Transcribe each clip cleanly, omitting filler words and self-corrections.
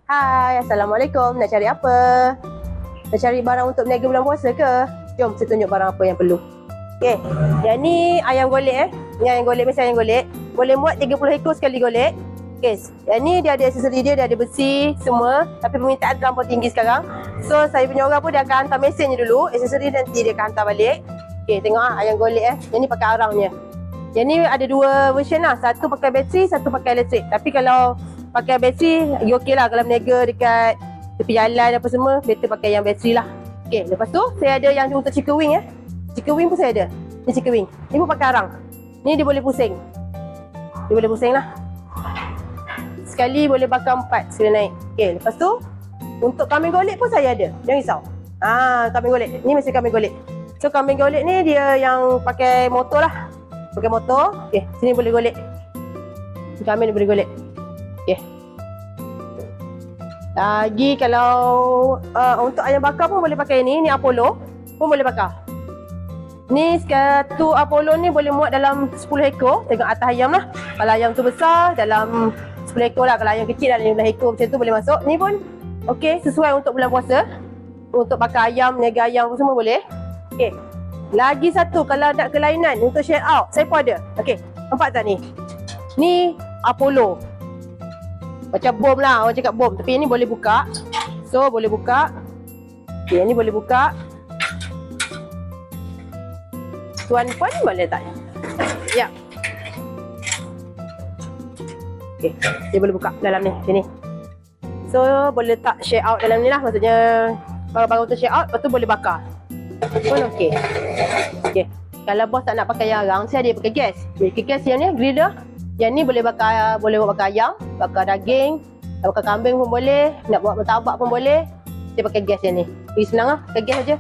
Hai, Assalamualaikum. Nak cari apa? Nak cari barang untuk berniaga bulan puasa ke? Jom saya tunjuk barang apa yang perlu. Okey, yang ni ayam golek Ni ayam golek, mesti ayam golek. Boleh muat 30 ekor sekali golek. Okey, yang ni dia ada aksesori dia ada besi semua. Tapi permintaan terlampau tinggi sekarang. So, saya punya orang pun dia akan hantar mesennya dulu. Aksesori nanti dia akan hantar balik. Okey, tengok ayam golek Yang ni pakai arangnya. Yang ni ada dua version lah. Satu pakai bateri, satu pakai elektrik. Tapi kalau pakai bateri, okey lah. Kalau berniaga dekat tepi jalan apa semua, better pakai yang bateri lah. Okey, lepas tu saya ada yang untuk chicken wing Chicken wing pun saya ada. Ni chicken wing. Ni pun pakai arang. Ni dia boleh pusing. Dia boleh pusing lah. Sekali boleh bakar 4 sekali naik. Okey, lepas tu untuk kambing golek pun saya ada. Jangan risau. Kambing golek. Ni mesti kambing golek. So kambing golek ni dia yang pakai motor lah. Pakai motor. Okey, sini boleh golek. Kambing ni boleh golek. Okey. Lagi kalau untuk ayam bakar pun boleh pakai ni. Ni Apollo pun boleh bakar. Ni satu Apollo ni boleh muat dalam 10 ekor. Tengok atas ayam lah. Kalau ayam tu besar dalam 10 ekor lah. Kalau ayam kecil dalam 15 ekor macam tu boleh masuk. Ni pun okey, sesuai untuk bulan puasa. Untuk bakar ayam, niaga ayam semua boleh. Okey. Lagi satu kalau nak kelainan untuk share out, saya pun ada. Okey, nampak tak ni? Ni Apollo. Macam bom lah, orang cakap bom. Tapi ini boleh buka. So, boleh buka. Okey, ni boleh buka. Tuan pun boleh tak? Ya. Okey, dia boleh buka dalam ni, sini. So, boleh letak share out dalam ni lah. Maksudnya, barang-barang untuk share out, lepas tu boleh bakar. Pun okey. Okey. Kalau bos tak nak pakai arang, saya ada pakai gas. Pakai gas yang ni, griller. Yang ni boleh bakar, boleh buat bakar ayam, bakar daging, nak bakar kambing pun boleh, nak buat martabak pun boleh. Saya pakai gas yang ni. Pergi senang lah, pakai gas aja.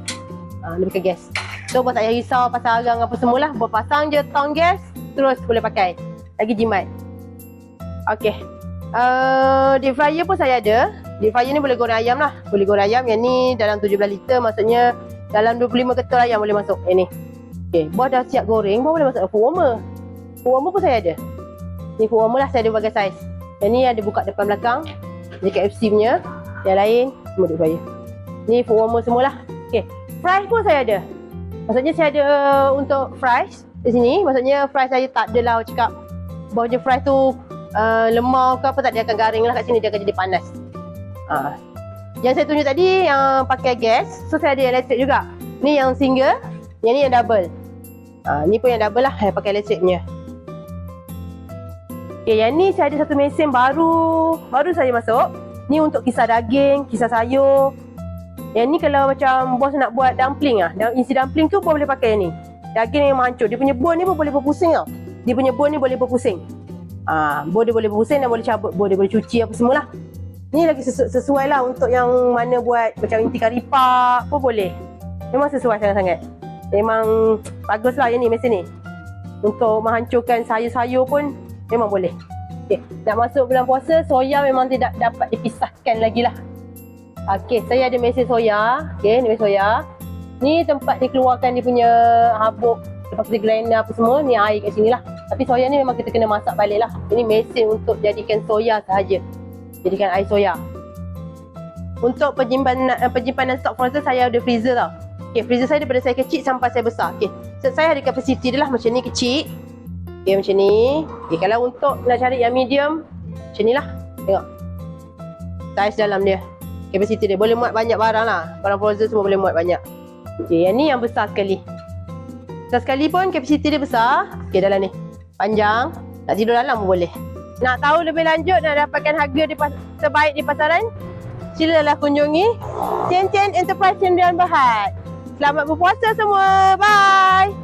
Dia pakai gas. So, bos tak payah risau pasal arang apa semualah. Bos pasang je tong gas, terus boleh pakai. Lagi jimat. Okey. Deep fryer pun saya ada. Deep fryer ni boleh goreng ayam lah. Boleh goreng ayam. Yang ni dalam 17 liter, maksudnya dalam 25 ketul ayam boleh masuk. Ni. Okey, bos dah siap goreng, bos boleh masuk food warmer. Food warmer pun saya ada. Ni food warmer lah, saya ada berbagai saiz. Yang ni ada buka depan belakang. Ni KFC punya. Yang lain semua deep fryer. Ni food warmer semualah. Okey, fries pun saya ada. Maksudnya saya ada untuk fries di sini. Maksudnya fries saya tak adalah cakap bos je fries tu lemau ke apa tak, dia akan garing lah kat sini, dia akan jadi panas. Yang saya tunjuk tadi yang pakai gas, so saya ada yang elektrik juga. Ni yang single, yang ni yang double. Ni pun yang double lah, yang pakai elektrik punya. Okay, yang ni saya ada satu mesin baru saja masuk. Ni untuk kisar daging, kisar sayur. Yang ni kalau macam bos nak buat dumpling isi dumpling tu pun boleh pakai ni. Daging yang hancur, dia punya bone ni pun boleh berpusing tau. Dia punya bone ni boleh berpusing. Bone dia boleh berpusing dan boleh cabut bone, dia boleh cuci apa semualah. Ni lagi sesuai lah untuk yang mana buat macam inti kari pak pun boleh. Memang sesuai sangat-sangat. Memang bagus lah yang ni, mesin ni. Untuk menghancurkan sayur-sayur pun memang boleh. Okay. Nak masuk bulan puasa, soya memang tidak dapat dipisahkan lagi lah. Okay, saya ada mesin soya. Okay, ni mesin soya. Ni tempat dikeluarkan dia punya habuk. Lepas dia grinder apa semua, ni air kat sini lah. Tapi soya ni memang kita kena masak balik lah. Ini mesin untuk jadikan soya sahaja. Jadikan air soya. Untuk penyimpanan stok frozen, saya ada freezer tau. Okay, freezer saya daripada saya kecil sampai saya besar. Okay, so, saya ada kapasiti dia lah macam ni kecil. Okay, macam ni. Okay, kalau untuk nak cari yang medium, macam ni lah. Tengok. Saiz dalam dia. Kapasiti dia. Boleh muat banyak barang lah. Barang frozen semua boleh muat banyak. Okay, yang ni yang besar sekali. Besar sekali pun kapasiti dia besar. Okay, dalam ni. Panjang. Nak tidur dalam pun boleh. Nak tahu lebih lanjut, nak dapatkan harga terbaik di pasaran, silalah kunjungi Tian Tian Enterprise Sdn Bhd. Selamat berpuasa semua. Bye.